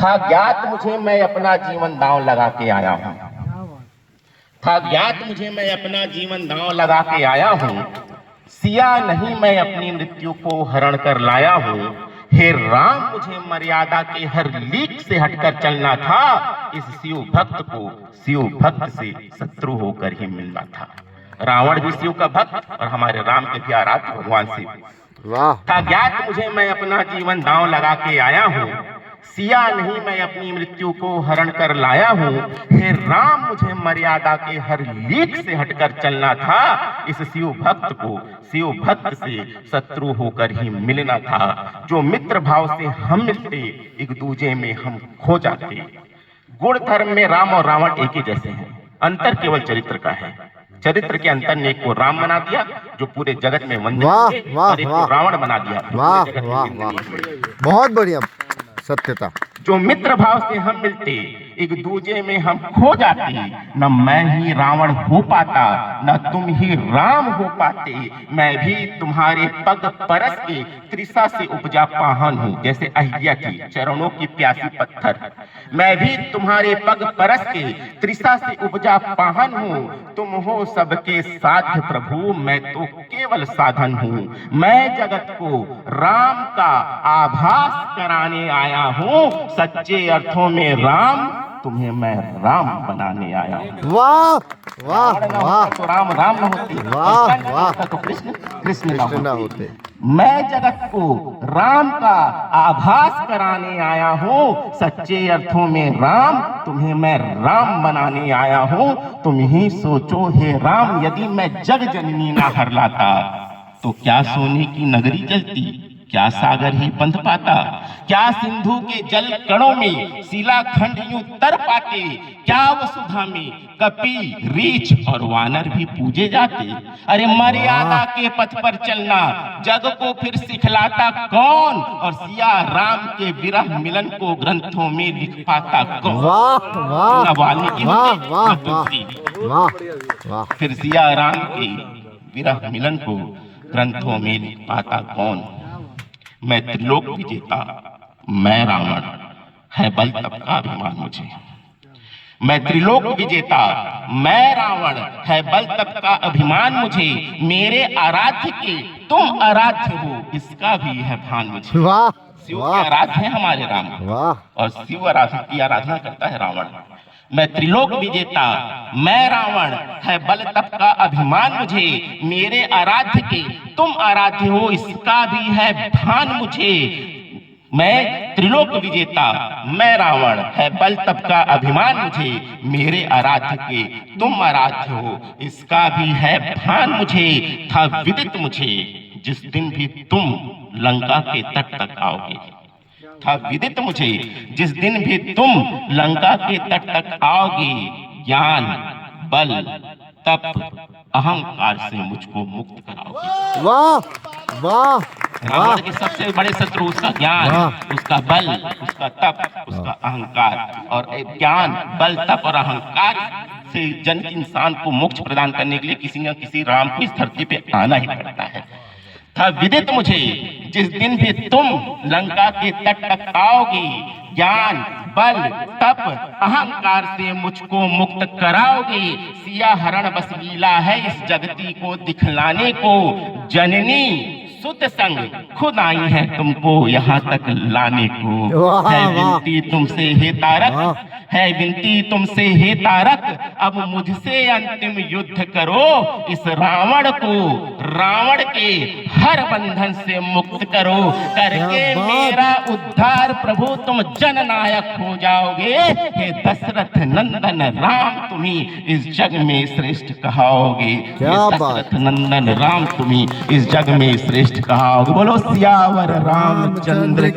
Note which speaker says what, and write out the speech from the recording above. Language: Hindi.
Speaker 1: था ज्ञात मुझे मैं अपना जीवन दांव लगा के आया हूँ। था ज्ञात मुझे मैं अपना जीवन दांव लगा के आया हूँ। सिया नहीं मैं अपनी मृत्यु को हरण कर लाया हूँ। हे राम मुझे मर्यादा के हर लीक से हटकर चलना था। इस शिव भक्त को शिव भक्त से शत्रु होकर ही मिलना था। रावण भी शिव का भक्त और हमारे राम के भी आराध्य भगवान शिव।
Speaker 2: वाह
Speaker 1: था ज्ञात मुझे मैं अपना जीवन दांव लगा के आया हूँ। सिया नहीं मैं अपनी मृत्यु को हरण कर लाया हूँ। हे राम मुझे मर्यादा के हर लीक से हटकर चलना था। इस शिव भक्त को शिव भक्त से शत्रु होकर ही मिलना था। जो मित्र भाव से हम मिलते एक दूजे में हम खो जाते। गुण धर्म में राम और रावण एक ही जैसे हैं, अंतर केवल चरित्र का है। चरित्र के अंतर ने एक को राम बना दिया जो पूरे जगत में वंदित थे, और एक को रावण बना दिया जो
Speaker 2: वाह
Speaker 1: पूरे जगत में
Speaker 2: वाह
Speaker 1: निंदनीय
Speaker 2: वाह,
Speaker 1: हुए।
Speaker 2: बहुत बढ़िया सत्यता।
Speaker 1: जो मित्र भाव से हम मिलते एक दूजे में हम खो जाते। न मैं ही रावण हो पाता न तुम ही राम हो पाते। मैं भी तुम्हारे पग परस के त्रिषा से उपजा पाहन हूँ। जैसे अहिल्या थी चरणों की प्यासी पत्थर, मैं भी तुम्हारे पग परस के त्रिषा से उपजा पाहन हूँ। तुम हो सबके साध्य प्रभु मैं तो केवल साधन हूँ। मैं जगत को राम का आभास कराने आया हूँ। सच्चे अर्थों में राम तुम्हें मैं राम बनाने आया हूँ।
Speaker 2: वाह वाह वाह
Speaker 1: तो राम राम न होते,
Speaker 2: वाह वाह,
Speaker 1: तो कृष्ण कृष्ण
Speaker 2: कृष्ण
Speaker 1: न
Speaker 2: ना
Speaker 1: होते।
Speaker 2: होते।
Speaker 1: मैं जगत को राम का आभास कराने आया हूँ। सच्चे अर्थों में राम तुम्हें मैं राम बनाने आया हूँ। तुम ही सोचो हे राम यदि मैं जग जननी ना हर लाता तो क्या सोने की नगरी जलती, क्या सागर ही पंथ पाता, क्या सिंधु के जल कणों में शिलाखंड यूं तर पाते, क्या वसुधा में कपि रीछ और वानर भी पूजे जाते। अरे मर्यादा के पथ पर चलना जग को फिर सिखलाता कौन, और सिया राम के विरह मिलन को ग्रंथों में लिख पाता कौन।
Speaker 2: वाह वाह
Speaker 1: न वाल्मीकि
Speaker 2: वाह
Speaker 1: होते,
Speaker 2: वाह
Speaker 1: न तुलसी।
Speaker 2: वाह वाह,
Speaker 1: फिर सिया राम के विरह मिलन को ग्रंथों में लिख पाता कौन। मैं त्रिलोक विजेता मैं रावण है बल तब का अभिमान मुझे। मैं त्रिलोक विजेता मैं रावण है बल तब का अभिमान मुझे। मेरे आराध्य के तुम आराध्य हो इसका भी है भान मुझे।
Speaker 2: वाह
Speaker 1: शिव के
Speaker 2: वाह
Speaker 1: आराध्य है हमारे राम,
Speaker 2: वाह,
Speaker 1: और शिव की आराधना करता है रावण। मैं त्रिलोक विजेता मैं रावण है बल तप का अभिमान मुझे। मेरे आराध्य के तुम आराध्य हो इसका भी है भान मुझे। मैं त्रिलोक विजेता मैं रावण है बल तप का अभिमान मुझे। मेरे आराध्य के तुम आराध्य हो इसका भी है भान मुझे। था विदित मुझे जिस दिन भी तुम लंका के तट तक आओगे। था विदित मुझे जिस दिन भी तुम लंका के तट तक आओगे। ज्ञान बल तप अहंकार से मुझको मुक्त कराओगे।
Speaker 2: वाह वाह
Speaker 1: रावण के सबसे बड़े शत्रु उसका ज्ञान, उसका बल, उसका तप, उसका अहंकार। और ज्ञान बल तप और अहंकार से जन इंसान को मोक्ष प्रदान करने के लिए किसी न किसी राम को इस धरती पे आना ही पड़ता है। था विदित मुझे जिस दिन भी तुम लंका के तट तक आओगे। ज्ञान बल तप अहंकार से मुझको मुक्त कराओगे। सिया हरण बस लीला है इस जगती को दिखलाने को। जननी सुत संग खुद आई है तुमको यहाँ तक लाने को। है विनती तुमसे हे तारक, है विनती तुमसे हे तारक, अब मुझसे अंतिम युद्ध करो। इस रावण को रावण के हर बंधन से मुक्त करो। करके मेरा उद्धार प्रभु तुम जननायक हो जाओगे। हे दशरथ नंदन राम तुम्हें इस जग में श्रेष्ठ कहाओगे। दशरथ नंदन राम तुम्हें इस जग में श्रेष्ठ कहाओगे। बोलो सियावर रामचंद्र